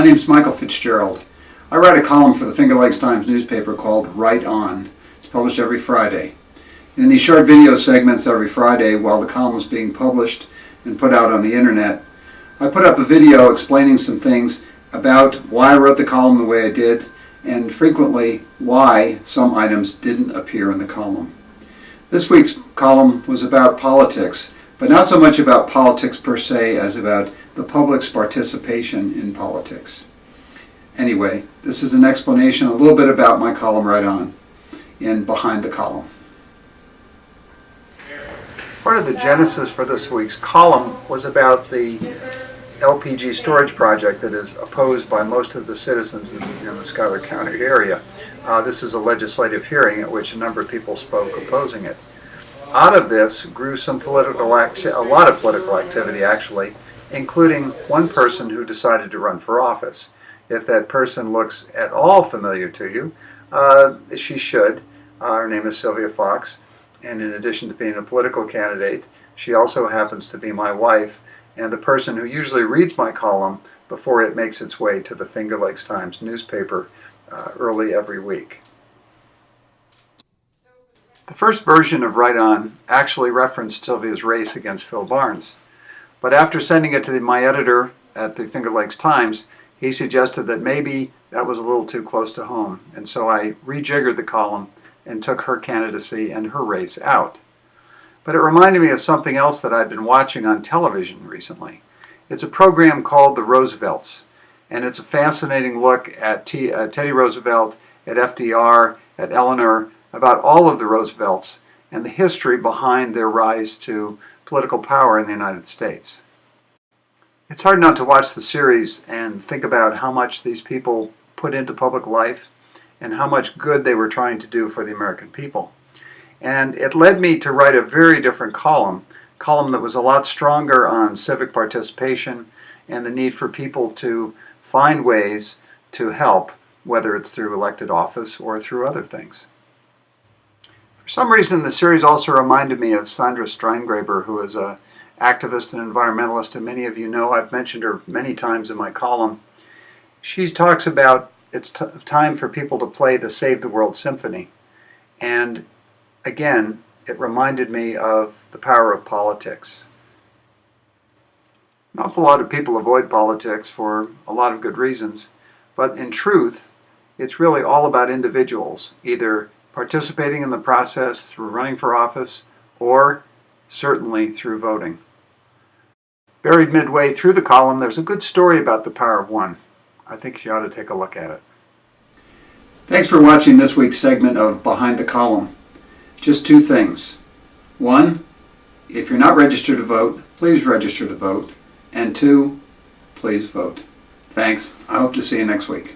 My name's Michael Fitzgerald. I write a column for the Finger Lakes Times newspaper called Right On. It's published every Friday. And in these short video segments every Friday, while the column is being published and put out on the internet, I put up a video explaining some things about why I wrote the column the way I did, and frequently why some items didn't appear in the column. This week's column was about politics, but not so much about politics per se as about the public's participation in politics. Anyway, this is an explanation a little bit about my column Right On in Behind the Column. Part of the genesis for this week's column was about the LPG storage project that is opposed by most of the citizens in the Schuyler County area. This is a legislative hearing at which a number of people spoke opposing it. Out of this grew a lot of political activity actually, including one person who decided to run for office. If that person looks at all familiar to you, she should. Her name is Sylvia Fox, and in addition to being a political candidate, she also happens to be my wife and the person who usually reads my column before it makes its way to the Finger Lakes Times newspaper early every week. The first version of Right On actually referenced Sylvia's race against Phil Barnes. But after sending it to my editor at the Finger Lakes Times, he suggested that maybe that was a little too close to home. And so I rejiggered the column and took her candidacy and her race out. But it reminded me of something else that I'd been watching on television recently. It's a program called The Roosevelts. And it's a fascinating look at Teddy Roosevelt, at FDR, at Eleanor, about all of the Roosevelts and the history behind their rise to political power in the United States. It's hard not to watch the series and think about how much these people put into public life and how much good they were trying to do for the American people. And it led me to write a very different column that was a lot stronger on civic participation and the need for people to find ways to help, whether it's through elected office or through other things. For some reason, the series also reminded me of Sandra Steingraber, who is an activist and environmentalist, and many of you know I've mentioned her many times in my column. She talks about it's time for people to play the Save the World Symphony. And again, it reminded me of the power of politics. An awful lot of people avoid politics for a lot of good reasons, but in truth, it's really all about individuals, either participating in the process through running for office or certainly through voting. Buried midway through the column, there's a good story about the power of one. I think you ought to take a look at it. Thanks for watching this week's segment of Behind the Column. Just two things. One, if you're not registered to vote, please register to vote. And two, please vote. Thanks. I hope to see you next week.